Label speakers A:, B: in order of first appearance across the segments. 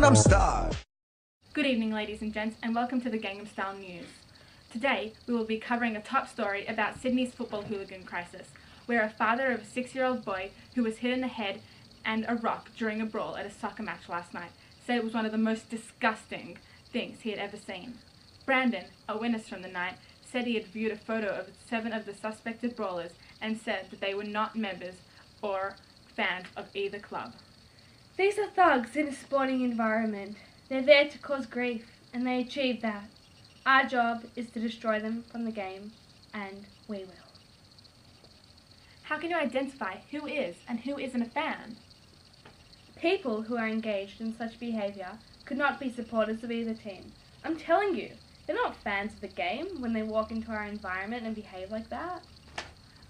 A: Gangnam Style.
B: Good evening, ladies and gents, and welcome to the Gangnam Style News. Today, we will be covering a top story about Sydney's football hooligan crisis, where a father of a 6-year-old boy who was hit in the head and a rock during a brawl at a soccer match last night said it was one of the most disgusting things he had ever seen. Brandon, a witness from the night, said he had viewed a photo of 7 of the suspected brawlers and said that they were not members or fans of either club.
C: These are thugs in a sporting environment. They're there to cause grief, and they achieve that. Our job is to destroy them from the game, and we will.
B: How can you identify who is and who isn't a fan?
C: People who are engaged in such behaviour could not be supporters of either team. I'm telling you, they're not fans of the game when they walk into our environment and behave like that.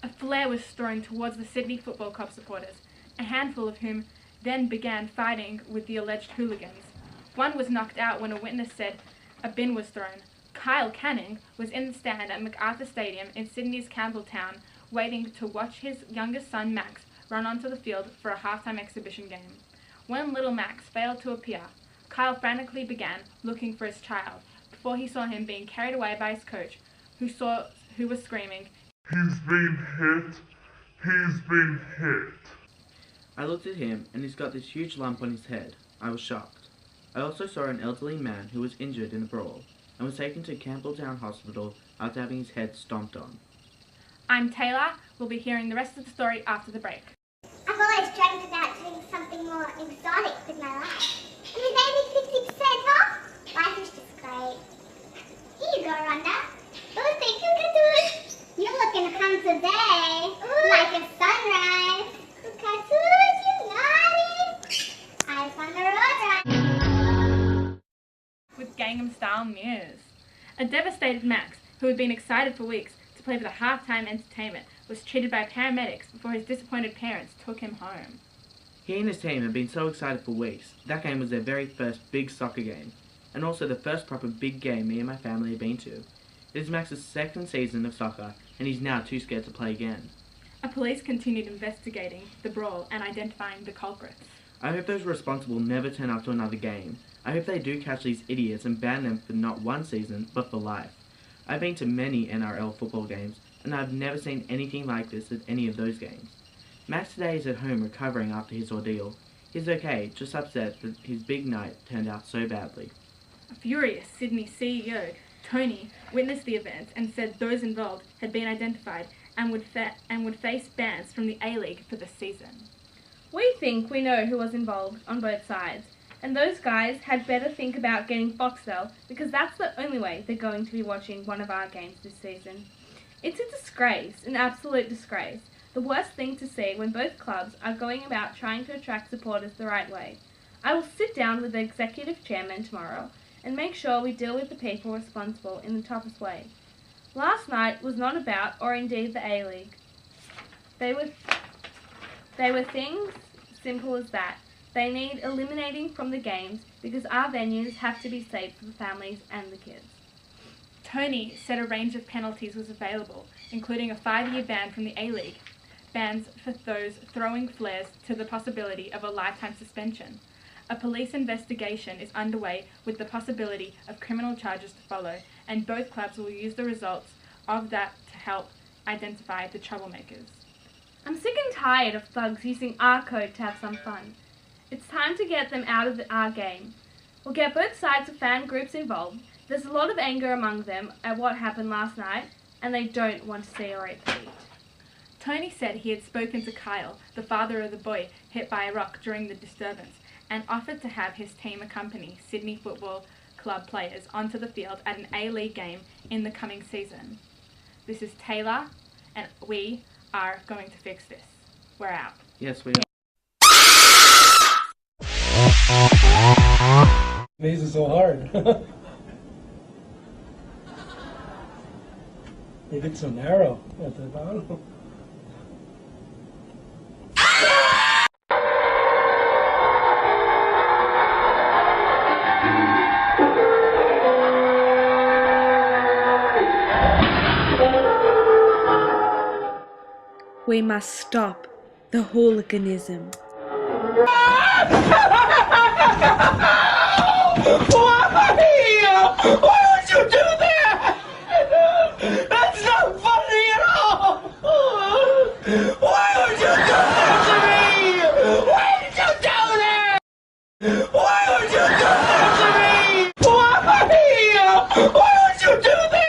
B: A flare was thrown towards the Sydney Football Club supporters, a handful of whom then began fighting with the alleged hooligans. One was knocked out when a witness said a bin was thrown. Kyle Canning was in the stand at MacArthur Stadium in Sydney's Campbelltown waiting to watch his youngest son Max run onto the field for a halftime exhibition game. When little Max failed to appear, Kyle frantically began looking for his child before he saw him being carried away by his coach, who was screaming,
D: "He's been hit! He's been hit!"
E: I looked at him and he's got this huge lump on his head. I was shocked. I also saw an elderly man who was injured in the brawl and was taken to Campbelltown Hospital after having his head stomped on.
B: I'm Taylor. We'll be hearing the rest of the story after the break.
F: I've always dreamt about doing something more exotic with my life. And with only 50% off, life is just great. Here you go, Rhonda. Oh, thank you, Cartoon. You're looking hum today, like a sunrise. Cartoon, you naughty. Eyes on the road, right?
B: With Gangnam Style News. A devastated Max, who had been excited for weeks to play for the halftime entertainment, was treated by paramedics before his disappointed parents took him home.
E: He and his team had been so excited for weeks. That game was their very first big soccer game, and also the first proper big game me and my family had been to. It is Max's second season of soccer, and he's now too scared to play again.
B: A police continued investigating the brawl and identifying the culprits.
E: I hope those responsible never turn up to another game. I hope they do catch these idiots and ban them for not one season, but for life. I've been to many NRL football games, and I've never seen anything like this at any of those games. Max today is at home recovering after his ordeal. He's okay, just upset that his big night turned out so badly.
B: A furious Sydney CEO, Tony, witnessed the event and said those involved had been identified and would face bans from the A-League for the season.
C: We think we know who was involved on both sides, and those guys had better think about getting Foxtel because that's the only way they're going to be watching one of our games this season. It's a disgrace, an absolute disgrace. The worst thing to see when both clubs are going about trying to attract supporters the right way. I will sit down with the executive chairman tomorrow and make sure we deal with the people responsible in the toughest way. Last night was not about, or indeed the A-League. They were things simple as that. They need eliminating from the games because our venues have to be safe for the families and the kids.
B: Tony said a range of penalties was available, including a 5-year ban from the A-League, bans for those throwing flares to the possibility of a lifetime suspension. A police investigation is underway with the possibility of criminal charges to follow, and both clubs will use the results of that to help identify the troublemakers.
C: I'm sick and tired of thugs using our code to have some fun. It's time to get them out of our game. We'll get both sides of fan groups involved. There's a lot of anger among them at what happened last night, and they don't want to see a repeat.
B: Tony said he had spoken to Kyle, the father of the boy hit by a rock during the disturbance, and offered to have his team accompany Sydney Football Club players onto the field at an A-League game in the coming season. This is Taylor, and we are going to fix this. We're out.
E: Yes, we are.
G: These are so hard. They get so narrow at the bottom.
C: We must stop the hooliganism.
A: Why would you do this to me? Why did you do this?